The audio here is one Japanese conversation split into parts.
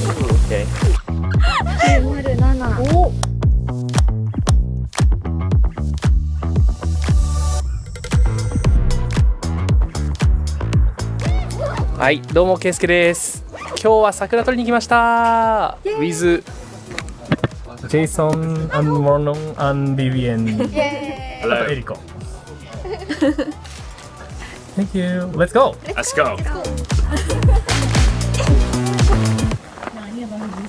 Okay. 907。お。はい、どうもケイスケです。今日は桜取りに来ました。with Jason and Mornon and Vivian. イエあとエリコ。Thank you. Let's go. Let's go.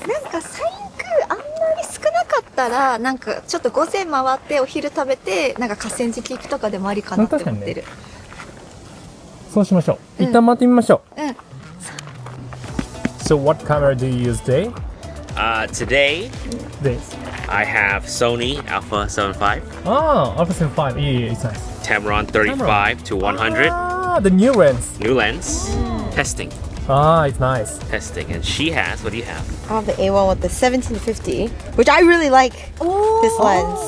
なんかサインクあんまり少なかったらなんかちょっと午前回ってお昼食べてなんか河川敷行くとかでもありかなって思ってる。そうしましょう。一旦待ってみましょう。うん。 So what camera do you use today? Today This. I have Sony Alpha 75, Ah, Alpha 75. Yeah, it's nice. Tamron 35 to 100, Ah, the new lens. new lens, testing, Ah, it's nice. testing, and she has. What do you have? I have the A1 with the 1750, which I really like this lens.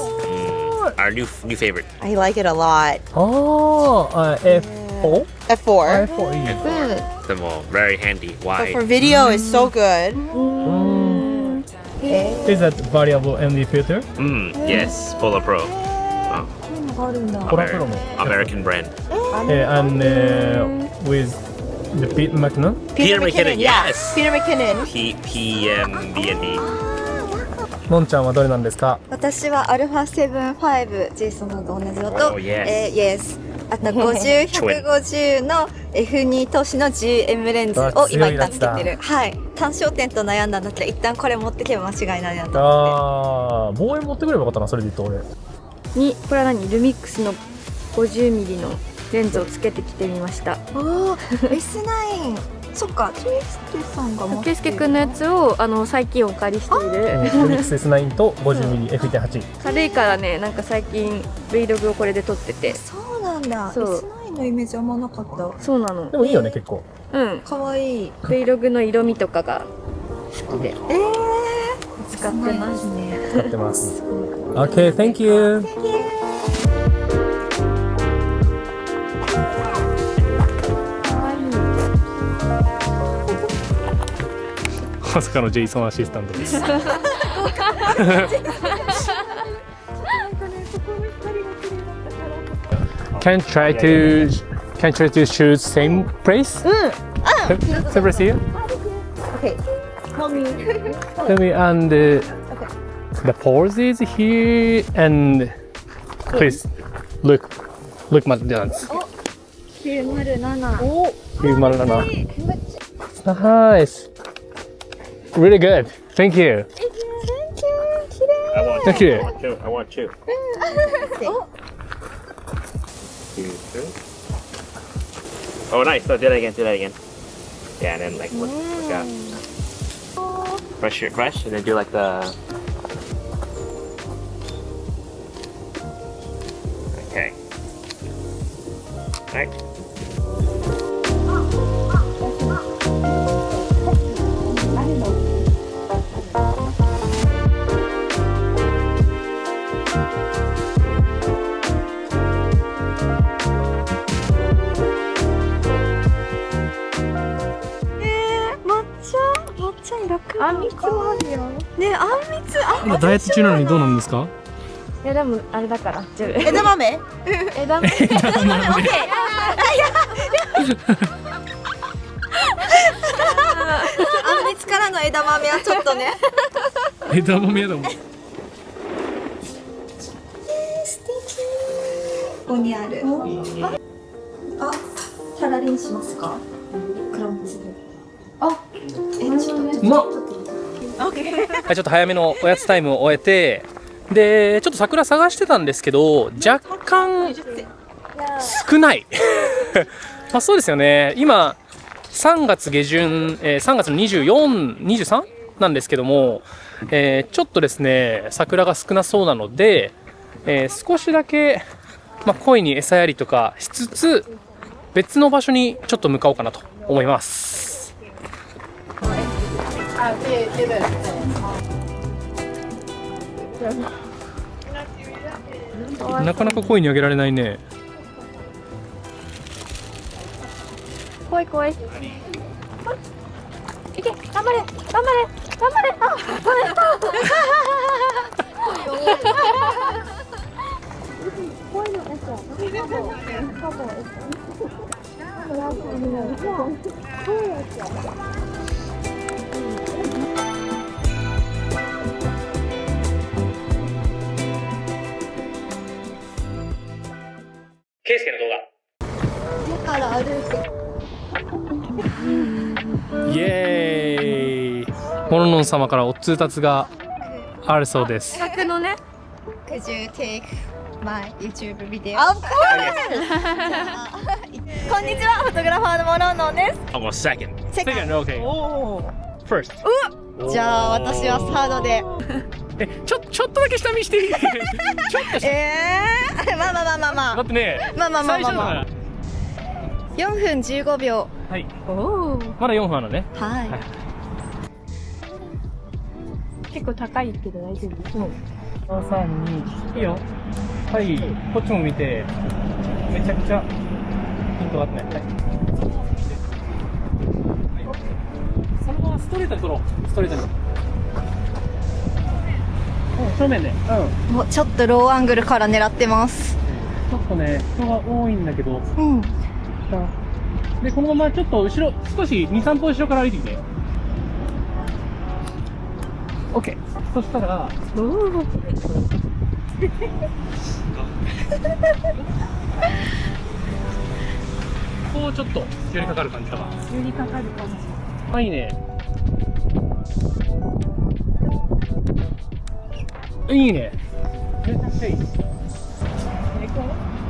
Our new favorite. I like it a lot. Oh, F4? F4. F4. Yeah. The more very handy, But wide. for video, it's so good. Is that variable ND filter? Yes, Polar Pro. ポラプロの。 American brand. And with the Pete McKinnon? Peter McKinnon, yeah. yes. Peter McKinnon. PMBND. のんちゃんはどれなんですか？私は α7-5 ジェイソンのと同じのと、 Oh, yes. Yes。あと50、150の F2 投資の GM レンズを今一旦つけてる。はい。単焦点と悩んだんだったら一旦これ持ってけば間違いないなと思ああ、望遠持ってくればよかったな、それで言うと俺。にこれは何ルミックスの 50mm のレンズをつけてきてみました。って。おー、S9。そっか、ケイスケさんが持ってる。ケイスケくんのやつを最近お借りしている。ルミックス S9 と 50mm F1.8。軽いからね、なんか最近 Vlog をこれで撮ってて。そうなんだ。そう S9 のイメージあんまなかった。そうなの。でもいいよね、結構。うん。かわいい。 Vlog の色味とかが好きで使ってまますす。ね。使ってます。Okay, thank you. まさかのジェイソンアシスタントです。Can try to choose same place? Same place here? Okay. Tell me and the poses here and please look my dance. 907。 It's nice. Really good. Thank you. I want Thank you. I want two. Oh, nice. So do that again. Yeah, and then like look out. Fresh, and then do like the. Okay. Alright.抹茶に6あんみつもあるよ。ね、あんみつ、あん今ダイエット中なのにどうなんですか？いやでもあれだから。枝豆? 枝豆。あんみつからの枝豆はちょっとね。枝豆やだもん。素敵。ここにある。あ、サラリにしますか？クラムツ。あ、ちょっと。うまっ。はい、ちょっと早めのおやつタイムを終えて、でちょっと桜探してたんですけど若干少ないまあそうですよね。今3月下旬、3月の24、23なんですけども、ちょっとですね桜が少なそうなので、少しだけ、鯉に餌やりとかしつつ別の場所にちょっと向かおうかなと思います。なかなか鯉にあげられないね。怖い怖い。いけ。け頑張れ頑張れ頑張れあケイスケの動画。から歩いてイエーイ。モロノン様からお通達があるそうです。100のね Could you take my YouTube video? こんにちは、フォトグラファーのモロンノンです。 Almost second. Second, okay. First. じゃあ私はサードでちょっとだけ下見していい？ちょっと下。まあまあまあまあまあだってね、まあまあまあまあまあ最初だか4分15秒ら。はい。まだ4分あるね。はい結構高いけど大丈夫3、2、いいよ。はい、こっちも見て。めちゃくちゃヒントがあってね。はい。そのままストレートに取ろう。ストレートに。正面で。もうちょっとローアングルから狙ってますちょっとね、人が多いんだけど。うんで、このままちょっと後ろ、少し2、3歩後ろから歩いてきて。OK。そしたら、こうちょっと寄りかかる感じかな。寄りかかるかもしれないあ、いいね。いいね。めちゃくちゃいい。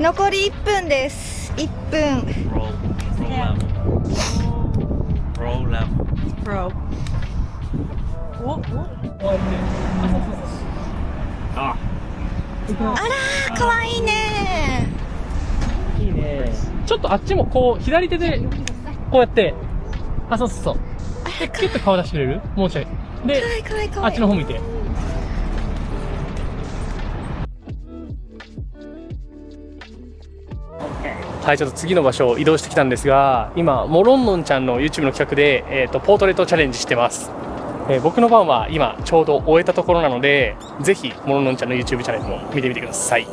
残り1分です1分 Roll level. あらーかわいいねいいね。ちょっとあっちもこう、左手で、こうやって、あ、そうそうそう。で、キュッと顔出してくれる？もうちょい。で、かわいいかわいいかあわいいっちの方向いて。はい、ちょっと次の場所を移動してきたんですが、今、モロンノンちゃんの YouTube の企画で、ポートレートチャレンジしてます。僕の番は今、ちょうど終えたところなので、ぜひ、モロンノンちゃんの YouTube チャレンジも見てみてください。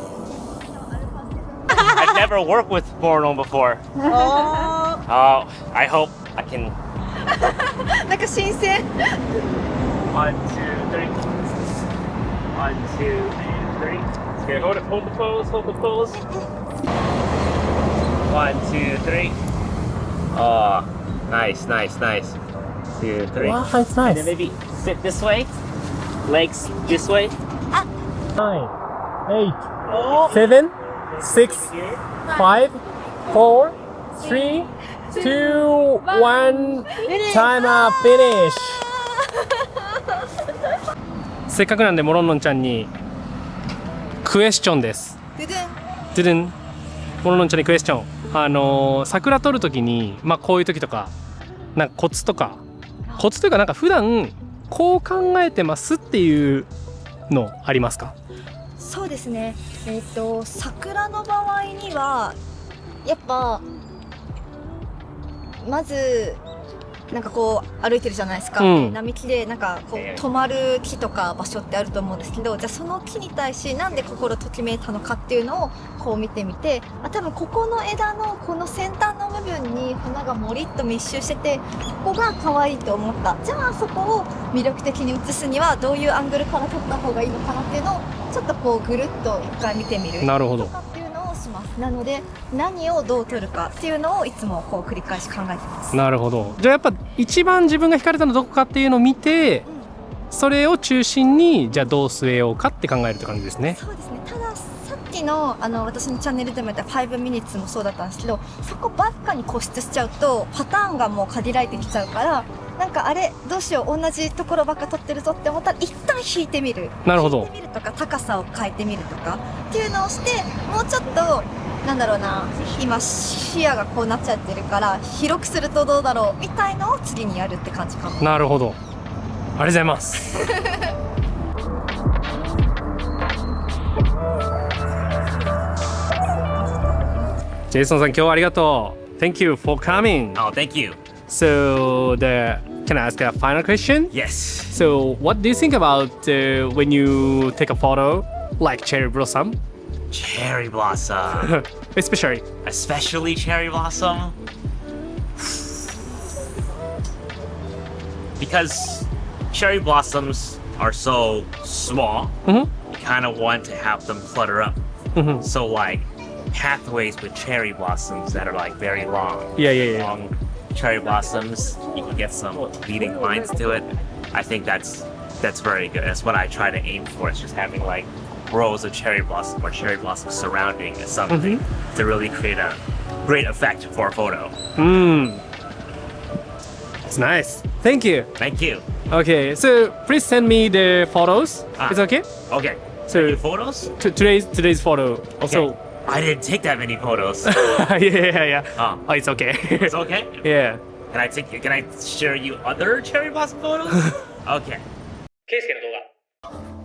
I've never worked with Mornon before. Oh, I hope I can. なんか新鮮 1, 2, 3. 1, 2, 3. Okay, hold the pose, hold the pose. 1, 2, 3. Oh, nice, nice, nice. 2, 3. Wow, it's And nice. then maybe sit this way. Legs this way. 9, 8, 7, 6, 5, 4, 3, 2, 1, time up, finish! せっかくなんでモロンノンちゃんにクエスチョンです。ドゥドゥンドゥドゥン。モロンノンちゃんにクエスチョン。桜撮るときに、まあこういうときとか、なんかコツとか、コツというかなんか普段こう考えてますっていうのありますか？そうですね桜の場合にはやっぱまずなんかこう歩いてるじゃないですか、うん並木でなんかこう止まる木とか場所ってあると思うんですけど、じゃあその木に対しなんで心ときめいたのかっていうのをこう見てみて、多分ここの枝のこの先端の部分に花がもりっと密集してて、ここが可愛いと思った、じゃあそこを魅力的に映すにはどういうアングルから撮った方がいいのかなっていうのをちょっとこうぐるっと一回見てみるなるほどとかっていうのをします。なので何をどう撮るかっていうのをいつもこう繰り返し考えてます。なるほど。じゃあやっぱ一番自分が惹かれたのどこかっていうのを見て、それを中心にじゃあどう据えようかって考えるって感じですね。そうですね。たださっきの私のチャンネルでもやった5 minutes もそうだったんですけど、そこばっかに固執しちゃうとパターンがもう限られてきちゃうから、なんかあれどうしよう同じところばっか撮ってるぞって思ったら一旦引いてみる。なるほど引いてみるとか高さを変えてみるとかっていうのをして、もうちょっとなんだろうな、今視野がこうなっちゃってるから広くするとどうだろうみたいのを次にやるって感じかも。なるほど。ありがとうございます。ジェイソンさん今日はありがとう。Thank you for coming. Oh, thank you. So the can I ask a final question? Yes. So, what do you think about when you take a photo like cherry blossom, Cherry blossom. especially? Especially cherry blossom. Because cherry blossoms are so small, you kind of want to have them clutter up. So like pathways with cherry blossoms that are like very long. Yeah. Long cherry blossoms, you can get some leading lines to it. I think that's very good. That's what I try to aim for. It's just having like rows of cherry blossom or cherry blossom surrounding something to really create a great effect for a photo. It's nice. Thank you. Thank you. Okay, so please send me the photos. It's okay? Okay. So- Any photos? Today's photo. Okay. So, I didn't take that many photos. yeah. Oh, Oh, it's okay. it's okay. yeah. Can I share you other cherry blossom photos? Okay. ケイスケの動画。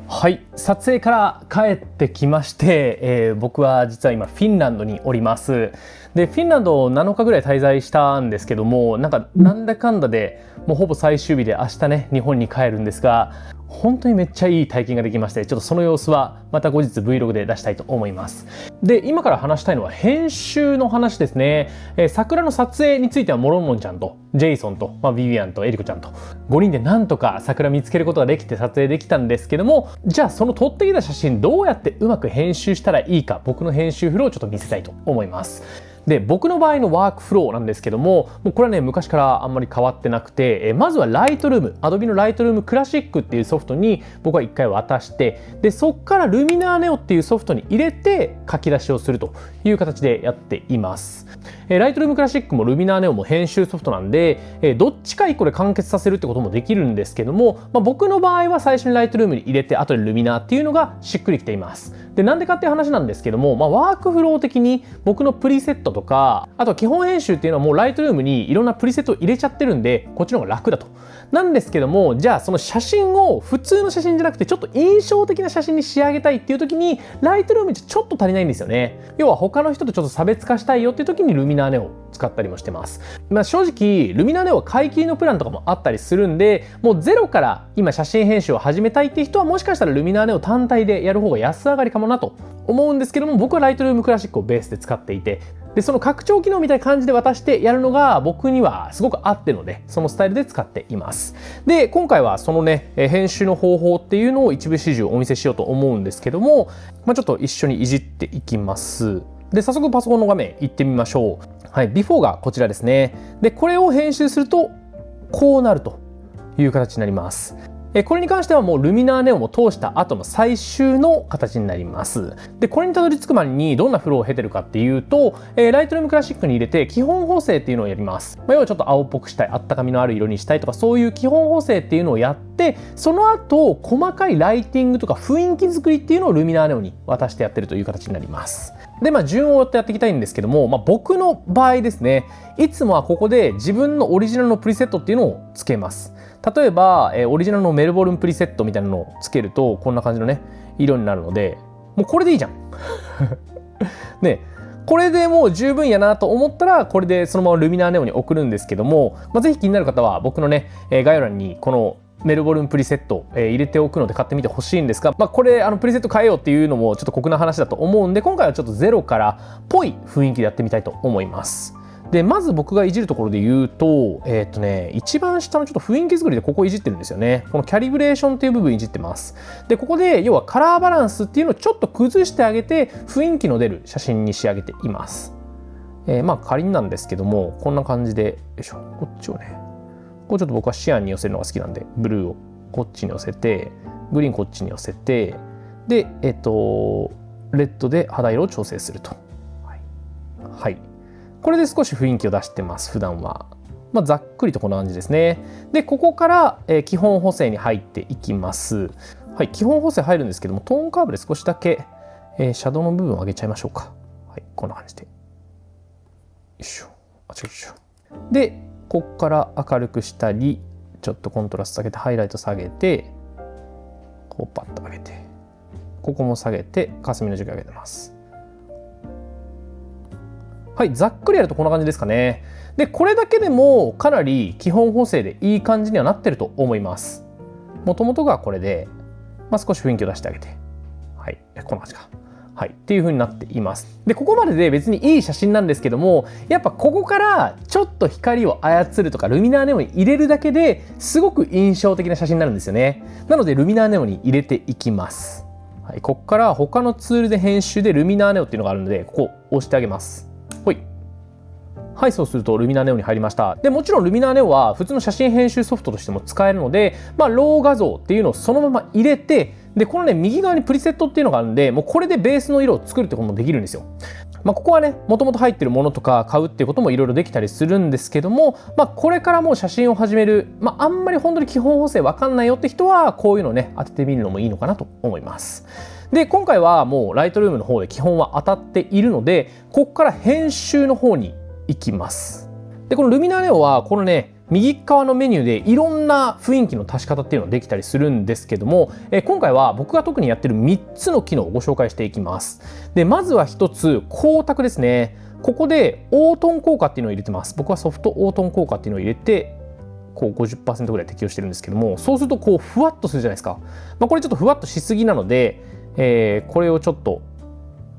はい、撮影から帰ってきまして、僕は実は今フィンランドにおります。でフィンランド7日ぐらい滞在したんですけども、なんだかんだでもうほぼ最終日で明日ね日本に帰るんですが、本当にめっちゃいい体験ができまして、ちょっとその様子はまた後日 Vlog で出したいと思います。で今から話したいのは編集の話ですね。桜の撮影についてはモロンモンちゃんとジェイソンと、ビビアンとエリコちゃんと5人でなんとか桜見つけることができて撮影できたんですけども、じゃあその撮ってきた写真どうやってうまく編集したらいいか、僕の編集フローをちょっと見せたいと思います。で僕の場合のワークフローなんですけども、もうこれはね昔からあんまり変わってなくて、まずはライトルーム、Adobe のライトルームクラシックっていうソフトに僕は一回渡して、でそっからルミナーネオっていうソフトに入れて書き出しをするという形でやっています。ライトルームクラシックもルミナーネオも編集ソフトなんで、どっちか一個で完結させるってこともできるんですけども、僕の場合は最初にライトルームに入れて後でルミナーっていうのがしっくりきています。でなんでかっていう話なんですけども、ワークフロー的に僕のプリセットとか、あと基本編集っていうのはもうライトルームにいろんなプリセットを入れちゃってるんで、こっちの方が楽だと。なんですけども、じゃあその写真を普通の写真じゃなくてちょっと印象的な写真に仕上げたいっていう時にライトルームじゃちょっと足りないんですよね。要は他の人とちょっと差別化したいよっていう時にルミナーネオを使ったりもしてます。正直ルミナーネオは買い切りのプランとかもあったりするんで、もうゼロから今写真編集を始めたいっていう人はもしかしたらルミナーネオ単体でやる方が安上がりかもなと思うんですけども、僕はライトルームクラシックをベースで使っていて、でその拡張機能みたいな感じで渡してやるのが僕にはすごく合ってるので、そのスタイルで使っています。で今回はそのね編集の方法っていうのを一部始終お見せしようと思うんですけども、ちょっと一緒にいじっていきます。で早速パソコンの画面行ってみましょう。はい、ビフォーがこちらですね。でこれを編集するとこうなるという形になります。これに関してはもうルミナーネオも通した後の最終の形になります。でこれにたどり着くまでにどんなフローを経てるかっていうと、ライトルームクラシックに入れて基本補正っていうのをやります。要はちょっと青っぽくしたい、あったかみのある色にしたいとか、そういう基本補正っていうのをやって、その後細かいライティングとか雰囲気作りっていうのをルミナーネオに渡してやってるという形になります。で順を追ってやっていきたいんですけども、僕の場合ですね、いつもはここで自分のオリジナルのプリセットっていうのをつけます。例えば、オリジナルのメルボルンプリセットみたいなのをつけるとこんな感じのね色になるので、もうこれでいいじゃんね、これでもう十分やなと思ったらこれでそのままルミナーネオに送るんですけども、ぜひ気になる方は僕のね概要欄にこのメルボルンプリセット、入れておくので買ってみてほしいんですが、これプリセット変えようっていうのもちょっと酷な話だと思うんで、今回はちょっとゼロからっぽい雰囲気でやってみたいと思います。でまず僕がいじるところで言うと、一番下のちょっと雰囲気作りでここいじってるんですよね。このキャリブレーションっていう部分いじってます。でここで要はカラーバランスっていうのをちょっと崩してあげて雰囲気の出る写真に仕上げています。仮になんですけどもこんな感じで、よいしょ、こっちをねこうちょっと僕はシアンに寄せるのが好きなんで、ブルーをこっちに寄せて、グリーンこっちに寄せて、でレッドで肌色を調整すると。はい、これで少し雰囲気を出してます普段は。ざっくりとこんな感じですね。でここから、基本補正に入っていきます。はい、基本補正入るんですけども、トーンカーブで少しだけ、シャドウの部分を上げちゃいましょうか。はい、こんな感じで。よいしょ。でここから明るくしたり、ちょっとコントラスト下げてハイライト下げて、こうパッと上げて、ここも下げて霞の時間上げてます。はい、ざっくりやるとこんな感じですかね。で、これだけでもかなり基本補正でいい感じにはなってると思います。もともとがこれで、少し雰囲気を出してあげて、はい、こんな感じか。はい、っていう風になっています。で、ここまでで別にいい写真なんですけども、やっぱここからちょっと光を操るとかルミナーネオンに入れるだけですごく印象的な写真になるんですよね。なのでルミナーネオンに入れていきます。はい、ここから他のツールで編集でルミナーネオンっていうのがあるので、ここを押してあげます。ほい。はい、そうするとルミナーネオンに入りました。で、もちろんルミナーネオンは普通の写真編集ソフトとしても使えるので、ロー画像っていうのをそのまま入れて、で、このね、右側にプリセットっていうのがあるんで、もうこれでベースの色を作るってこともできるんですよ。ここはね、もともと入ってるものとか買うっていうこともいろいろできたりするんですけども、これからもう写真を始める、あんまり本当に基本補正わかんないよって人は、こういうのをね、当ててみるのもいいのかなと思います。で、今回はもうライトルームの方で基本は当たっているので、ここから編集の方に行きます。で、このルミナーネオンはこのね、右側のメニューでいろんな雰囲気の足し方っていうのができたりするんですけども、今回は僕が特にやってる3つの機能をご紹介していきます。で、まずは1つ、光沢ですね。ここでオートン効果っていうのを入れてます。僕はソフトオートン効果っていうのを入れて、こう 50% ぐらい適用してるんですけども、そうするとこうふわっとするじゃないですか。これちょっとふわっとしすぎなので、これをちょっと、よ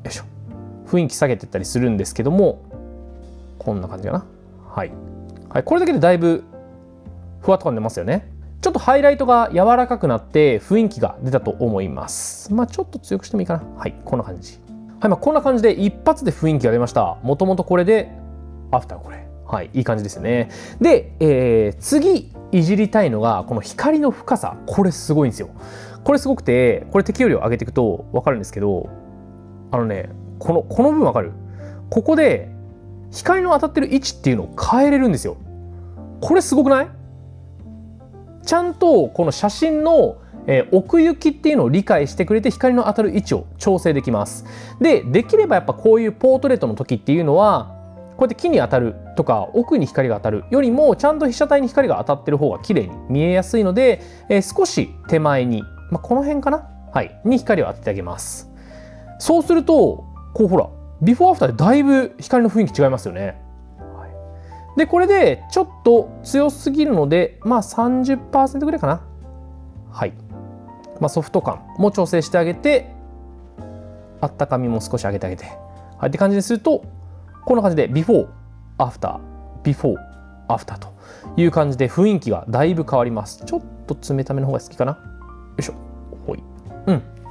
いしょ、雰囲気下げていったりするんですけども、こんな感じかな。はい。はい、これだけでだいぶふわっと感出ますよね。ちょっとハイライトが柔らかくなって雰囲気が出たと思います。ちょっと強くしてもいいかな。はい、こんな感じ。はい、こんな感じで一発で雰囲気が出ました。もともとこれで、アフターこれ。はい、いい感じですよね。で、次いじりたいのが、この光の深さ。これすごいんですよ。これすごくて、これ適用量上げていくと分かるんですけど、この部分分かる？ここで、光の当たってる位置っていうのを変えれるんですよ。これすごくない？ちゃんとこの写真の奥行きっていうのを理解してくれて光の当たる位置を調整できます。できればやっぱこういうポートレートの時っていうのはこうやって木に当たるとか奥に光が当たるよりもちゃんと被写体に光が当たってる方が綺麗に見えやすいので、少し手前に、この辺かな、はい、に光を当ててあげます。そうするとこうほらビフォーアフターでだいぶ光の雰囲気違いますよね。はい、でこれでちょっと強すぎるので30% ぐらいかな。はい、ソフト感も調整してあげてあったかみも少し上げてあげて、はい、って感じにするとこんな感じでビフォーアフタービフォーアフターという感じで雰囲気がだいぶ変わります。ちょっと冷ための方が好きかな。よいしょ。ほい。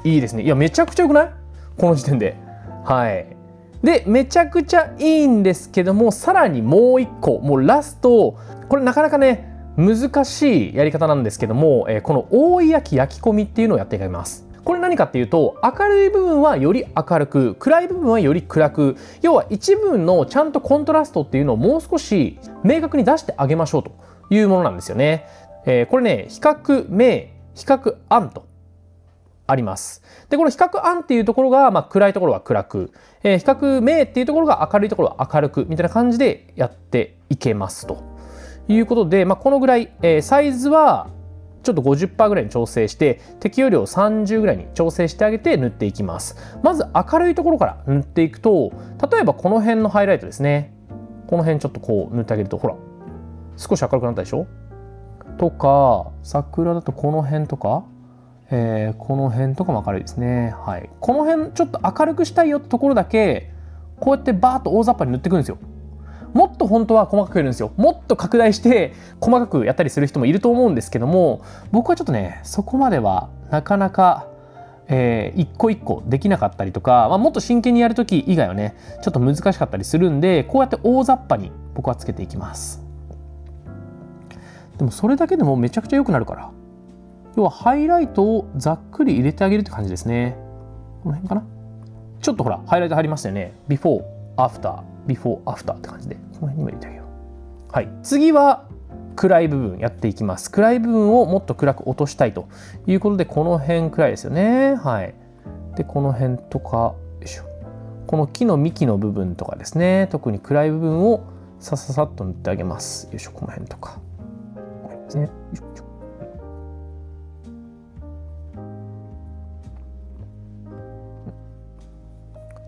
いいですね。いやめちゃくちゃ良くない？この時点で。はい。でめちゃくちゃいいんですけども、さらにもう一個、もうラスト、これなかなかね難しいやり方なんですけども、この覆い焼き焼き込みっていうのをやっていきます。これ何かっていうと、明るい部分はより明るく、暗い部分はより暗く、要は一部分のちゃんとコントラストっていうのをもう少し明確に出してあげましょうというものなんですよね。これね、比較明、比較暗とあります。で、この比較暗っていうところが、暗いところは暗く、比較明っていうところが明るいところは明るくみたいな感じでやっていけますということで、このぐらい、サイズはちょっと 50% ぐらいに調整して適用量30ぐらいに調整してあげて塗っていきます。まず明るいところから塗っていくと、例えばこの辺のハイライトですね、この辺ちょっとこう塗ってあげるとほら少し明るくなったでしょとか、桜だとこの辺とか、この辺とかも明るいですね。はい、この辺ちょっと明るくしたいよってところだけこうやってバーッと大雑把に塗っていくんですよ。もっと本当は細かくやるんですよ。もっと拡大して細かくやったりする人もいると思うんですけども、僕はちょっとねそこまではなかなか、一個一個できなかったりとか、もっと真剣にやるとき以外はねちょっと難しかったりするんで、こうやって大雑把に僕はつけていきます。でもそれだけでもめちゃくちゃ良くなるから、要はハイライトをざっくり入れてあげるって感じですね。この辺かな。ちょっとほらハイライト入りましたよね。ビフォーアフタービフォーアフターって感じで、この辺にも入れてあげよう。はい、次は暗い部分やっていきます。暗い部分をもっと暗く落としたいということで、この辺暗いですよね。はい。でこの辺とか、よいしょ、この木の幹の部分とかですね、特に暗い部分をさささっと塗ってあげます。よいしょ、この辺とか。これですね。よいしょ。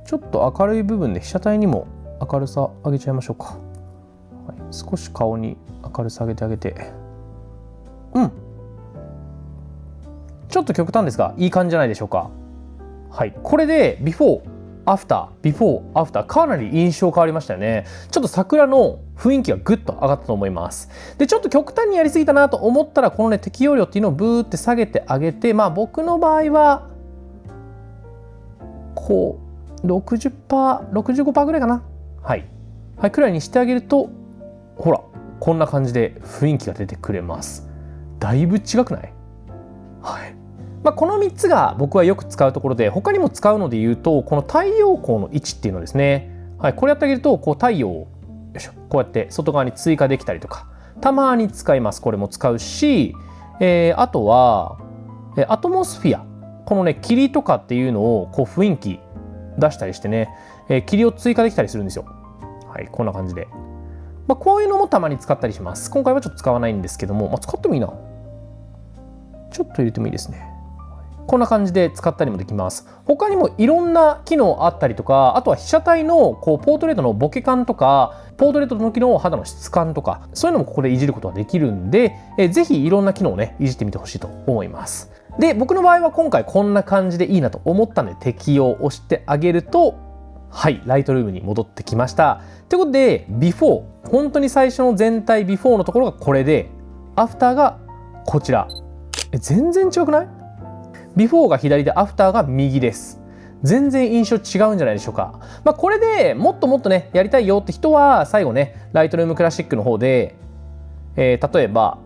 ちょっと明るい部分で被写体にも明るさ上げちゃいましょうか。はい、少し顔に明るさ上げてあげて、ちょっと極端ですがいい感じじゃないでしょうか。はい、これでビフォーアフターかなり印象変わりましたよね。ちょっと桜の雰囲気がぐっと上がったと思います。でちょっと極端にやりすぎたなと思ったらこのね適用量っていうのをブーって下げてあげて、まあ僕の場合はこう 60%、65% ぐらいかな、はい、はい、くらいにしてあげると、ほらこんな感じで雰囲気が出てくれます。だいぶ違くない？はい、まあ、この3つが僕はよく使うところで、他にも使うので言うとこの太陽光の位置っていうのですね、はい、これやってあげるとこう太陽をよいしょこうやって外側に追加できたりとかたまに使います。これも使うし、あとはアトモスフィア、このね霧とかっていうのをこう雰囲気出したりしてね、霧を追加できたりするんですよ。はい、こんな感じで、まあ、こういうのもたまに使ったりします。今回はちょっと使わないんですけども、まあ、使ってもいいな、ちょっと入れてもいいですね。こんな感じで使ったりもできます。他にもいろんな機能あったりとか、あとは被写体のこうポートレートのボケ感とか、ポートレートの時の肌の質感とか、そういうのもここでいじることができるんで、ぜひいろんな機能をねいじってみてほしいと思います。で僕の場合は今回こんな感じでいいなと思ったので適用をしてあげると、はい、ライトルームに戻ってきました。ということでビフォー、本当に最初の全体ビフォーのところがこれで、アフターがこちら。全然違くない？ビフォーが左でアフターが右です。全然印象違うんじゃないでしょうか。まあ、これでもっともっとねやりたいよって人は最後ねライトルームクラシックの方で、例えば、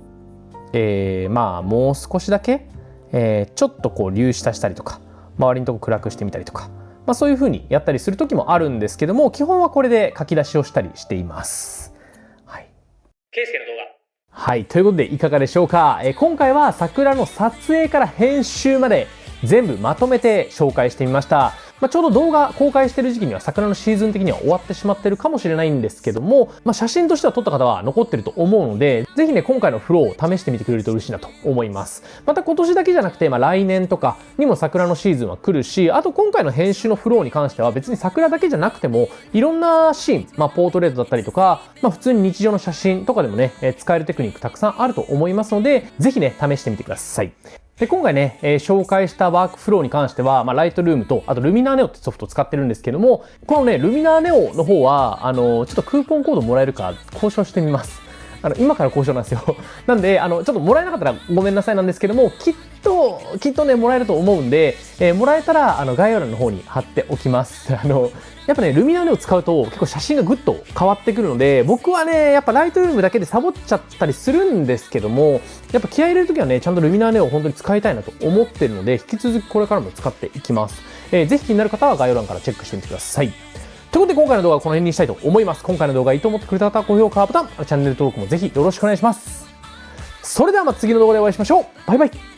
まあもう少しだけ、ちょっとこう粒子足したりとか周りのとこ暗くしてみたりとか、まあ、そういう風にやったりする時もあるんですけども、基本はこれで書き出しをしたりしています。はい。ケイスケの動画。はい、ということでいかがでしょうか。今回は桜の撮影から編集まで全部まとめて紹介してみました。まあ、ちょうど動画公開してる時期には桜のシーズン的には終わってしまってるかもしれないんですけども、まあ、写真としては撮った方は残ってると思うので、ぜひね今回のフローを試してみてくれると嬉しいなと思います。また今年だけじゃなくて、まあ、来年とかにも桜のシーズンは来るし、あと今回の編集のフローに関しては別に桜だけじゃなくてもいろんなシーン、まあ、ポートレートだったりとか、まあ、普通に日常の写真とかでもね使えるテクニックたくさんあると思いますので、ぜひね試してみてください。で今回ね、紹介したワークフローに関しては、まあ、ライトルームとあとルミナーネオってソフトを使ってるんですけども、このねルミナーネオの方はちょっとクーポンコードもらえるか交渉してみます。今から交渉なんですよ。なんでちょっともらえなかったらごめんなさいなんですけども、きっとねもらえると思うんで、もらえたら概要欄の方に貼っておきます。やっぱねルミナーネを使うと結構写真がぐっと変わってくるので、僕はねやっぱライトルームだけでサボっちゃったりするんですけども、やっぱ気合い入れるときはねちゃんとルミナーネを本当に使いたいなと思ってるので、引き続きこれからも使っていきます。ぜひ気になる方は概要欄からチェックしてみてください。ということで今回の動画はこの辺にしたいと思います。今回の動画いいと思ってくれた方は高評価ボタン、チャンネル登録もぜひよろしくお願いします。それではまた次の動画でお会いしましょう。バイバイ。